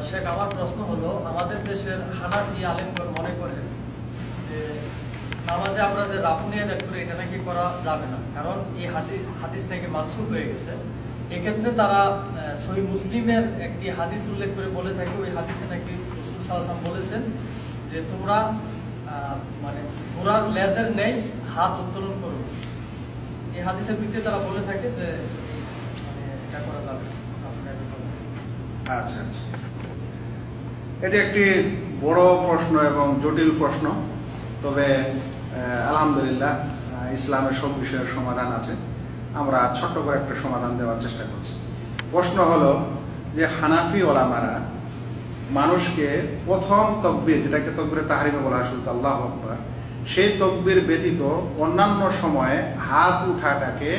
শেখ, আমার প্রশ্ন হলো, আমাদের দেশের হানাফি আলেমগণ মনে করেন যে নামাজে আমরা যে রাফ নিয়ে করি এটা নাকি করা যাবে না, কারণ এই হাদিস নাকি মানসুখ হয়ে গেছে। এক্ষেত্রে তারা সহিহ মুসলিমের একটি হাদিস উল্লেখ করে বলে থাকে, ওই হাদিসে নাকি রাসূল সাল্লাল্লাহু আলাইহি ওয়াসাল্লাম বলেছেন যে তোমরা মানে ঘোড়ার লেজের নেই হাত উত্তোলন করো। এই হাদিসের ভিত্তিতে তারা বলে থাকে যে এটা করা যাবে না। আচ্ছা আচ্ছা, এটি একটি বড় প্রশ্ন এবং জটিল প্রশ্ন। তবে আলহামদুলিল্লাহ ইসলামের সব বিষয়ের সমাধান আছে, আমরা ছোট্ট করে একটা সমাধান দেওয়ার চেষ্টা করছি। প্রশ্ন হলো যে হানাফি ওলামারা মানুষকে প্রথম তকবীর, যেটাকে তকবীরে তাহরিমে বলা হয় শুধু আল্লাহু আকবার, সেই তকবীর ব্যতীত অন্যান্য সময়ে হাত উঠাটাকে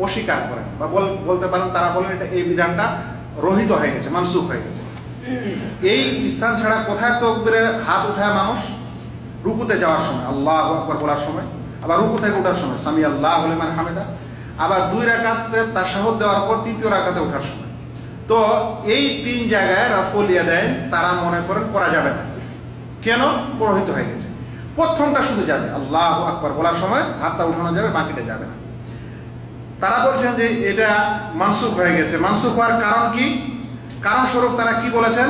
অস্বীকার করেন, বা বলতে পারেন তারা বলেন এটা এই বিধানটা রহিত হয়ে গেছে, মানসুখ হয়ে গেছে। এই স্থান ছাড়া কোথায় তকবীরে হাত উঠায় মানুষ? রুকুতে যাওয়ার সময় আল্লাহু আকবার বলার সময়, আবার রুকু থেকে ওঠার সময় সামি আল্লাহু লিমান হামিদা, আবার 2 রাকাতে তাশাহুদ দেওয়ার পর 3য় রাকাতে ওঠার সময়। তো এই 3 জায়গায় রাফুল ইয়াদাইন তারা মনে করেন করা যাবে না। কেন? রহিত হয়ে গেছে। প্রথমটা শুধু যাবে, আল্লাহু আকবার বলার সময় হাতটা উঠানো যাবে, বাকিটা যাবে না। তারা বলছেন যে এটা মানসুখ হয়ে গেছে। মানসুখ হওয়ার কারণ কি? কারণ স্বরূপ তারা কি বলেছেন?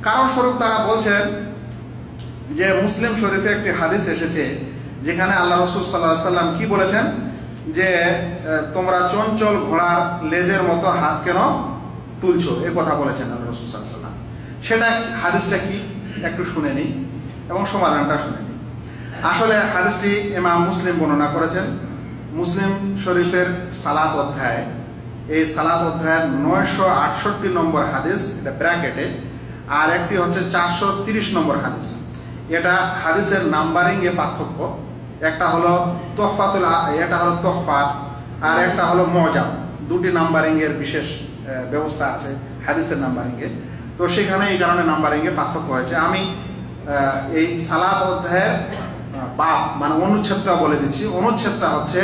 কারণ স্বরূপ তারা বলছেন যে মুসলিম শরীফে একটি হাদিস এসেছে যেখানে আল্লাহ রাসূল সাল্লাল্লাহু আলাইহি সাল্লাম কি বলেছেন যে তোমরা চঞ্চল ঘোড়ার লেজের মতো হাত কেন তুলছো, এই কথা বলেছেন আল্লাহ রাসূল সাল্লাল্লাহু আলাইহি সাল্লাম। সেটা হাদিসটা কি একটু শুনে নিই এবং সমাধানটা শুনে নিই। আসলে হাদিসটি ইমাম মুসলিম বর্ণনা করেছেন। মুসলিম শরীফের সালাত অধ্যায়, এই সালাত অধ্যায়ের 968 নম্বর হাদিস, এটা ব্র্যাকেটে, আর একটি হচ্ছে 430 নম্বর হাদিস। এটা হাদিসের নাম্বারিং এ পার্থক্য। একটা হলো তোহফাতুল, এটা হলো তোহফাত, আর একটা হলো মুজাম। 2টি নাম্বারিং এর বিশেষ ব্যবস্থা আছে হাদিসের নাম্বারিং এ। তো সেখানে এই কারণে নাম্বারিং এ পার্থক্য হয়েছে। আমি এই সালাত অধ্যায়ের বাব মানে অনুচ্ছেদটা বলে দিচ্ছি। অনুচ্ছেদটা হচ্ছে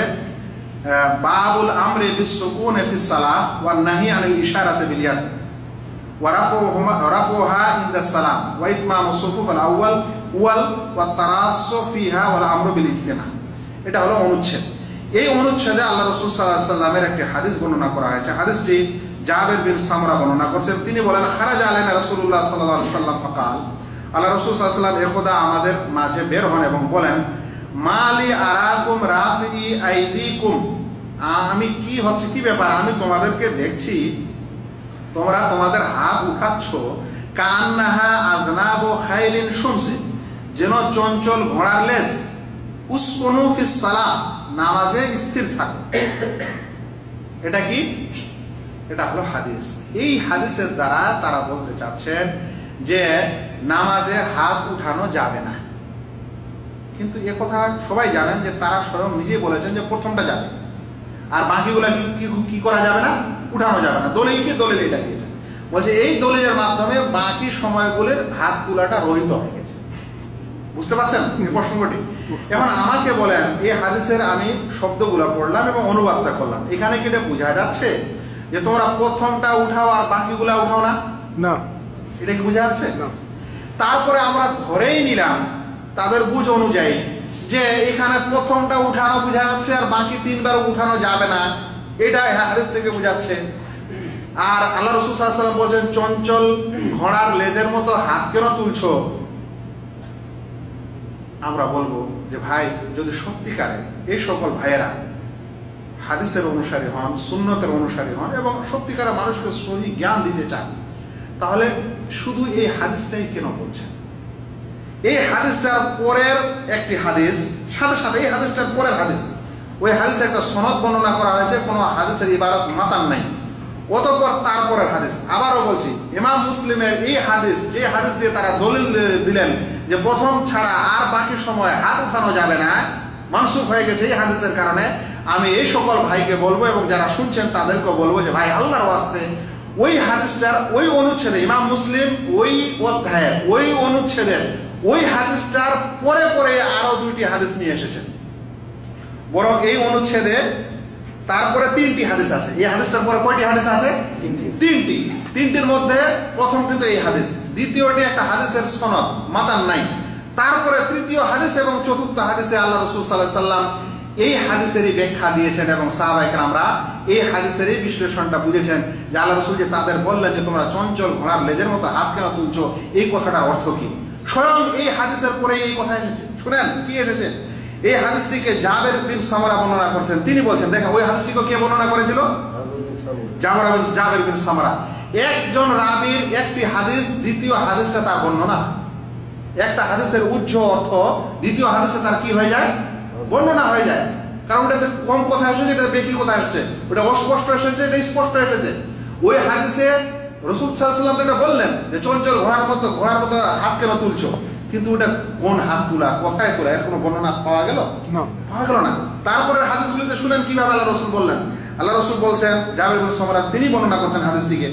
বাবুল আমরি বিসসুকুন ফিস সালাহ ওয়ান নাহি আনিল ইশারাতি বিল ইয়াদ ওয়া রাফুহা ইনদা সালাম ওয়া ইতমামুস সুফুফ আল আউয়াল ওয়াল ওয়া তারাসসু ফিহা ওয়াল আমরু বিল ইজতিমা। এটা হলো অনুচ্ছেদ। এই অনুচ্ছেদে আল্লাহ রাসূল সাল্লাল্লাহু আলাইহি সাল্লামের একটি হাদিস বর্ণনা করা হয়েছে। হাদিসটি জাবের বিন সামরা বর্ণনা করছেন। তিনি বলেন খারাজা আলাইনা রাসূলুল্লাহ সাল্লাল্লাহু আলাইহি সাল্লাম ফাকাল, আল্লাহ রাসূল সাল্লাল্লাহু আলাইহি সাল্লাম একদা আমাদের মাঝে বের হন এবং বলেন মালি আরাকুম রাফি আইদিকুম, আমি কি হচ্ছে কি ব্যাপার, আমি তোমাদেরকে দেখছি তোমরা তোমাদের হাত উঠাচ্ছ কান্নাহা আযনাবু খাইলিন শুমসি, যেন চঞ্চল ঘোড়ার লেজ। উসকুনু ফিস সালাহ, নামাজে স্থির থাকো। এটা কি? এটা হলো হাদিস। এই হাদিসের দ্বারা তারা বলতে চাচ্ছেন যে নামাজে হাত উঠানো যাবে না। কিন্তু এ কথা সবাই জানেন যে তারা স্বয়ং নিজেই বলেছেন যে প্রথমটা যাবে, আর বাকিগুলা কি করা যাবে না, উঠানো যাবে না। দলিল কি? দলিল এটা দিয়েছেন, বলছে এই দলিলের মাধ্যমে বাকি সময়গুলোর হাত তোলাটা রহিত হয়ে গেছে। বুঝতে পারছেন এই প্রসঙ্গটি? এখন আমাকে বলেন, এই হাদিসের আমি শব্দগুলো পড়লাম এবং অনুবাদটা করলাম, এখানে কি এটা বোঝা যাচ্ছে যে তোমরা প্রথমটা উঠাও আর বাকিগুলা উঠাও না? না। এটা কি বোঝা যাচ্ছে? তারপরে আমরা ধরেই নিলাম তাদের বুঝ অনুযায়ী যে এখানে প্রথমটা উঠানো বোঝা যাচ্ছে আর বাকি 3 বার উঠানো যাবে না, এটা হাদিস থেকে বোঝাচ্ছে। আর আল্লাহ রাসূল সাল্লাল্লাহু আলাইহি ওয়াসাল্লাম বলেন চঞ্চল ঘোড়ার লেজের মতো হাত কেন তুলছো? আমরা বলবো যে ভাই, যদি সত্যিকারে এই সকল ভাইয়েরা হাদিসের অনুসারী হন, সুন্নতের অনুসারী হন এবং সত্যিকারে মানুষকে সহি জ্ঞান দিতে চান, তাহলে শুধু এই হাদিসটাই কেন বলছেন? এই হাদিসটার পরের একটি হাদিস, সাথে সাথে এই হাদিসটার পরের হাদিস, ওই হাদিসে একটা সনদ বর্ণনা করা হয়েছে, কোনো হাদিসের ইবারত মাতান নাই। অতঃপর তারপরের হাদিস আবারও বলছি, ইমাম মুসলিমের এই হাদিস, যে হাদিস দিয়ে তারা দলিল দিলেন যে প্রথম ছাড়া আর বাকি সময় হাত উঠানো যাবে না, মানসুখ হয়ে গেছে এই হাদিসের কারণে, আমি এই সকল ভাইকে বলবো এবং যারা শুনছেন তাদেরকে বলবো যে ভাই, আল্লাহর ওয়াস্তে ওই হাদিসটার ওই অনুচ্ছেদে, ইমাম মুসলিম ওই অধ্যায়ের ওই অনুচ্ছেদের ওই হাদিসটার পরে পরে আরো 2টি হাদিস নিয়ে এসেছেন। বরং এই অনুচ্ছেদে তারপরে 3টি হাদিস আছে। এই হাদিসটার পরে কয়টি হাদিস আছে? 3টি। 3টির মধ্যে প্রথমটি তো এই হাদিস, দ্বিতীয়টি একটা হাদিসের সনদ মাতান নাই, তারপরে তৃতীয় হাদিস এবং চতুর্থ হাদিসে আল্লাহ রাসূল সাল্লাল্লাহু আলাইহি সাল্লাম এই হাদিসেরই ব্যাখ্যা দিয়েছেন এবং সাহাবায়ে কেরামরা এই হাদিসেরই বিশ্লেষণটা বুঝেছেন যে আল্লাহ রাসূল যে তাদের বললেন যে তোমরা চঞ্চল ঘোড়ার লেজের মতো হাত কেন তুলছো, এই কথাটার অর্থ কি। স্বয়ং এই হাদিসের পরে এই কথা এসেছে। শুনেন কি এসেছে। এই হাদিসটিকে জাবের বিন সামরা বর্ণনা করেছেন। তিনি বলছেন, দেখেন ওই হাদিসটিকে কে বর্ণনা করেছিল? জাবের বিন সামরা। একজন রাবীর একটি হাদিস, দ্বিতীয় হাদিসটা তার বর্ণনা। একটা হাদিসের উচ্চ অর্থ দ্বিতীয় হাদিসে তার কি হয়ে যায়? বর্ণনা হয়ে যায়। কারণ ওটাতে কম কথা এসেছে, এটা বেশি কথা এসেছে, ওটা অস্পষ্ট এসেছে, এটা স্পষ্ট এসেছে। ওই হাদিসে রাসূল সাল্লাল্লাহু আলাইহি ওয়াসাল্লাম এটা বললেন যে চঞ্চল ঘোড়ার মতো হাত কেন তুলছো, কিন্তু ওটা কোন হাত তোলা, কোথায় তোলা, এর কোনো বর্ণনা পাওয়া গেল? পাওয়া গেল না। তারপরে হাদিসগুলিতে শুনেন কিভাবে আল্লাহ রাসূল বললেন। আল্লাহ রাসূল বলছেন, জাবের বিন সামরা তিনি বর্ণনা করছেন হাদিসটিকে,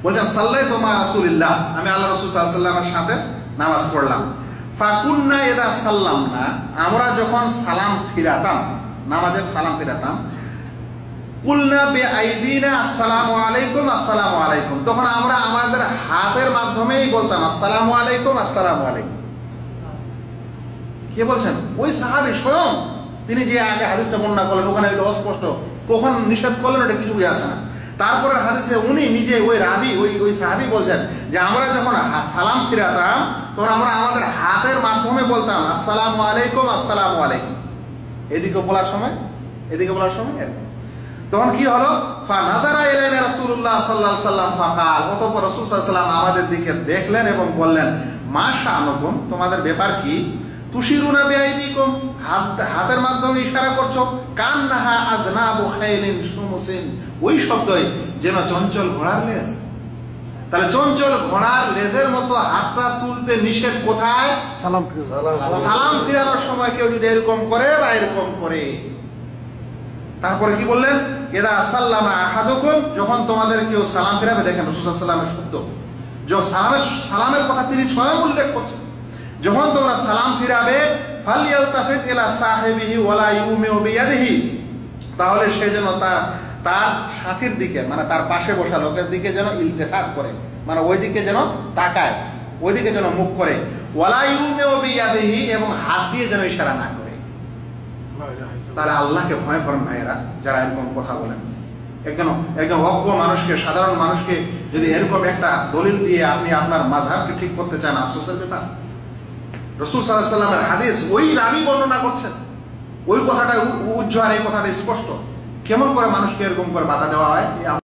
বলছেন সাল্লাইতু মা রাসূলিল্লাহ, আমি আল্লাহ রাসূল সাল্লাল্লাহু আলাইহি ওয়াসাল্লামের সাথে নামাজ পড়লাম। ফাকুন্না ইদা সাল্লামনা, আমরা যখন সালাম ফিরাতাম, নামাজের সালাম ফিরাতাম, কুলনা বিআইদিনা আসসালামু আলাইকুম আসসালামু আলাইকুম, তখন আমরা আমাদের হাতের মাধ্যমেই বলতাম আসসালামু আলাইকুম আসসালামু আলাইকুম। কে বলছেন? ওই সাহাবী স্বয়ং, তিনি যে আগে হাদিসটা বর্ণনা করলেন, ওখানে এটা অস্পষ্ট, কখন নিষেধ করলেন এটা কিছু বোঝা যাচ্ছে না। তারপরে হাদিসে উনি নিজে ওই রাবী ওই সাহাবী বলছেন যে আমরা যখন সালাম ফিরাতাম তখন আমরা আমাদের হাতের মাধ্যমে বলতাম আসসালামু আলাইকুম আসসালামু আলাইকুম। এদিকে বলার সময় এরকম। তখন কি হলো? ফানাযারা ইলাইনা রাসূলুল্লাহ সাল্লাল্লাহু আলাইহি ওয়াসাল্লাম ফাকাল, অতঃপর রাসূল সাল্লাল্লাহু আলাইহি ওয়াসাল্লাম আমাদের দিকে দেখলেন এবং বললেন মা শাআনুকুম, তোমাদের ব্যাপার কি? তুশিরুনা বিআইদিকুম, হাতের মাধ্যমে ইশারা করছো, কান্নাহা আযনাবু খাইলিন শুমুসিন, ওই শব্দই যেন চঞ্চল ঘোড়ার লেজ। তাহলে চঞ্চল ঘোড়ার লেজের মতো হাতটা তুলতে নিষেধ কোথায়? সালাম ফিরানোর সময় কেউ যদি এরকম করে বা এরকম করে। তারপরে কি বললেন? ইদা সাল্লামা আহাদুকুম, যখন তোমাদের কেউ সালাম ফিরাবে, দেখেন রাসূল সাল্লাল্লাহু আলাইহি ওয়াসাল্লামের শব্দ, যখন সালামের কথা তিনি স্বয়ং উল্লেখ করছেন, যখন তোমরা সালাম ফিরাবে ফালিয়ালতাফিত ইলা সাহিবিহি ওয়ালা ইউমিউ বিয়াদিহি, তাহলে সে যেন তার সাথীর দিকে, মানে তার পাশে বসা লোকের দিকে যেন ইলতিফাত করে, মানে ওইদিকে যেন তাকায়, ওইদিকে যেন মুখ করে, ওয়ালা ইউমিউ বিয়াদিহি, এবং হাত দিয়ে যেন ইশারা না করে। তাহলে আল্লাহকে ভয় করেন ভাইয়েরা যারা এরকম কথা বলেন। একজন অজ্ঞ মানুষকে, সাধারণ মানুষকে যদি এরকম একটা দলিল দিয়ে আপনি আপনার মাযহাবকে ঠিক করতে চান, আফসোসের ব্যাপার। রাসূল সাল্লাল্লাহু আলাইহি ওয়াসাল্লামের হাদিস ওই রাবী বর্ণনা করছেন, ওই কথাটা উজ্জ্বল, এই কথাটা স্পষ্ট। কেমন করে মানুষকে এরকম করে বাধা দেওয়া হয়?